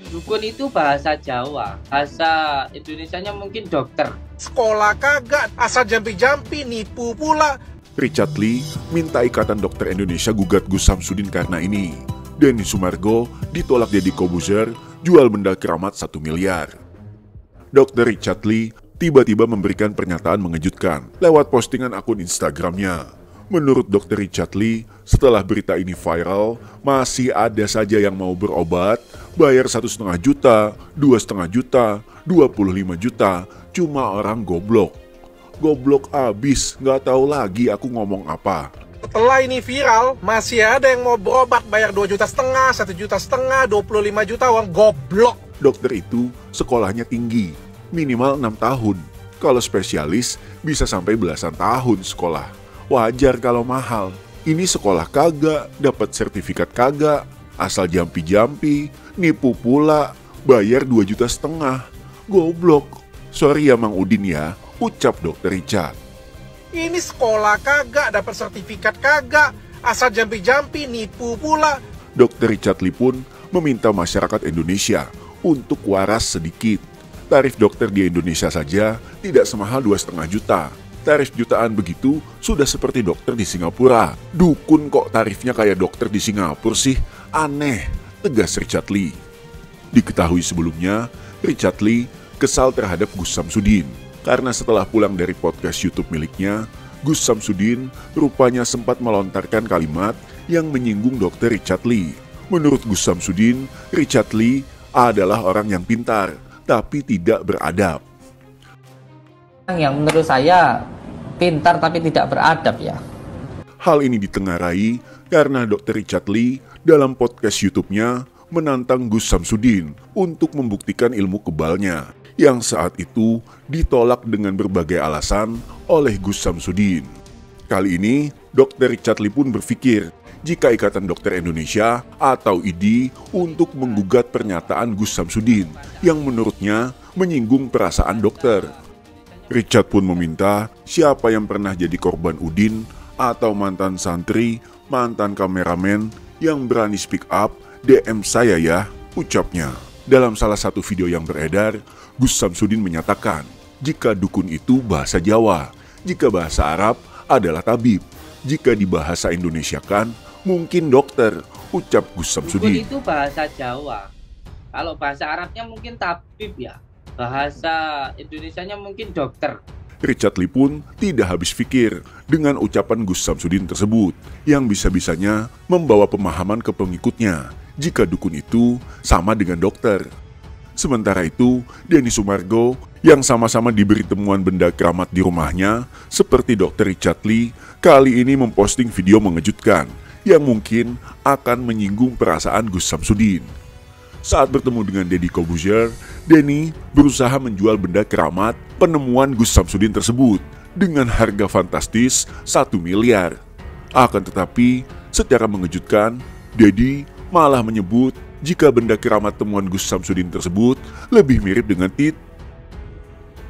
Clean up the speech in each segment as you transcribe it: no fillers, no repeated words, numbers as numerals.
Dukun itu bahasa Jawa, bahasa Indonesianya mungkin dokter. Sekolah kagak, asal jampi-jampi, nipu pula. Richard Lee minta Ikatan Dokter Indonesia gugat Gus Samsudin karena ini. Denny Sumargo ditolak Deddy Corbuzier jual benda keramat 1 miliar. Dr. Richard Lee tiba-tiba memberikan pernyataan mengejutkan lewat postingan akun Instagramnya. Menurut Dr. Richard Lee, setelah berita ini viral, masih ada saja yang mau berobat, bayar 1,5 juta, 2,5 juta, 25 juta, cuma orang goblok. Goblok abis, nggak tahu lagi aku ngomong apa. Setelah ini viral, masih ada yang mau berobat bayar 2,5 juta, 1,5 juta, 25 juta, uang goblok. Dokter itu sekolahnya tinggi, minimal 6 tahun. Kalau spesialis bisa sampai belasan tahun sekolah. Wajar kalau mahal. Ini sekolah kagak, dapat sertifikat kagak, asal jampi-jampi, nipu pula, bayar 2,5 juta. Goblok. Sorry ya Mang Udin ya, ucap Dokter Richard. Ini sekolah kagak, dapat sertifikat kagak, asal jampi-jampi, nipu pula. Dokter Richard Lee pun meminta masyarakat Indonesia untuk waras sedikit. Tarif dokter di Indonesia saja tidak semahal 2,5 juta. Tarif jutaan begitu sudah seperti dokter di Singapura. Dukun kok tarifnya kayak dokter di Singapura sih? Aneh, tegas Richard Lee. Diketahui sebelumnya, Richard Lee kesal terhadap Gus Samsudin. Karena setelah pulang dari podcast YouTube miliknya, Gus Samsudin rupanya sempat melontarkan kalimat yang menyinggung Dr. Richard Lee. Menurut Gus Samsudin, Richard Lee adalah orang yang pintar, tapi tidak beradab. Yang menurut saya pintar tapi tidak beradab ya. Hal ini ditengarai karena Dr. Richard Lee dalam podcast YouTube-nya menantang Gus Samsudin untuk membuktikan ilmu kebalnya, yang saat itu ditolak dengan berbagai alasan oleh Gus Samsudin. Kali ini, Dr. Richard Lee pun berpikir jika Ikatan Dokter Indonesia atau IDI untuk menggugat pernyataan Gus Samsudin yang menurutnya menyinggung perasaan dokter. Richard pun meminta siapa yang pernah jadi korban Udin atau mantan santri, mantan kameramen yang berani speak up, DM saya ya, ucapnya. Dalam salah satu video yang beredar, Gus Samsudin menyatakan jika dukun itu bahasa Jawa, jika bahasa Arab adalah tabib, jika dibahasa Indonesiakan mungkin dokter, ucap Gus Samsudin. Dukun itu bahasa Jawa, kalau bahasa Arabnya mungkin tabib ya. Bahasa Indonesianya mungkin dokter. Richard Lee pun tidak habis pikir dengan ucapan Gus Samsudin tersebut yang bisa-bisanya membawa pemahaman ke pengikutnya jika dukun itu sama dengan dokter. Sementara itu, Denny Sumargo yang sama-sama diberi temuan benda keramat di rumahnya seperti Dr. Richard Lee kali ini memposting video mengejutkan yang mungkin akan menyinggung perasaan Gus Samsudin. Saat bertemu dengan Deddy Corbuzier, Denny berusaha menjual benda keramat penemuan Gus Samsudin tersebut dengan harga fantastis 1 miliar. Akan tetapi, secara mengejutkan, Deddy malah menyebut jika benda keramat temuan Gus Samsudin tersebut lebih mirip dengan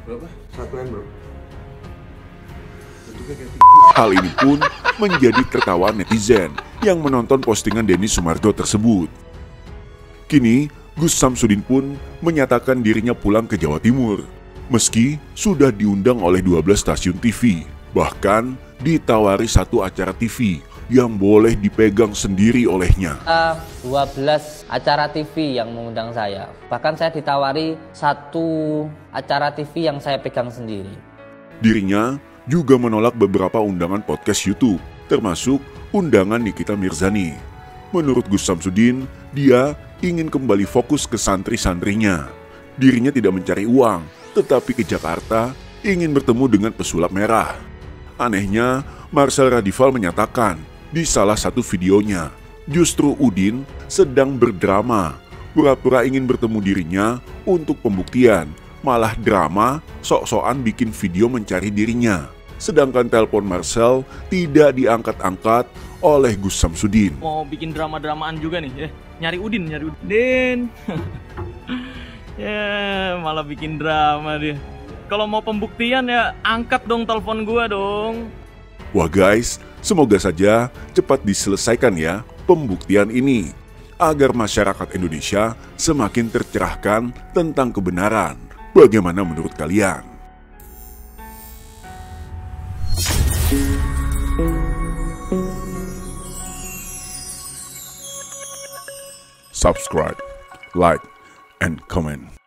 Berapa? 1 M bro. Hal ini pun menjadi tertawa netizen yang menonton postingan Denny Sumargo tersebut. Kini, Gus Samsudin pun menyatakan dirinya pulang ke Jawa Timur. Meski sudah diundang oleh 12 stasiun TV, bahkan ditawari satu acara TV yang boleh dipegang sendiri olehnya. 12 acara TV yang mengundang saya. Bahkan saya ditawari satu acara TV yang saya pegang sendiri. Dirinya juga menolak beberapa undangan podcast YouTube, termasuk undangan Nikita Mirzani. Menurut Gus Samsudin, dia ingin kembali fokus ke santri-santrinya. Dirinya tidak mencari uang, tetapi ke Jakarta ingin bertemu dengan pesulap merah. Anehnya, Marcel Radival menyatakan di salah satu videonya, justru Udin sedang berdrama, pura-pura ingin bertemu dirinya untuk pembuktian, malah drama sok-sokan bikin video mencari dirinya. Sedangkan telepon Marcel tidak diangkat-angkat oleh Gus Samsudin. Mau bikin drama-dramaan juga nih, nyari Udin. Den. Ya, malah bikin drama dia. Kalau mau pembuktian ya angkat dong telepon gua dong. Wah guys, semoga saja cepat diselesaikan ya pembuktian ini. agar masyarakat Indonesia semakin tercerahkan tentang kebenaran. Bagaimana menurut kalian? Subscribe, like, and comment.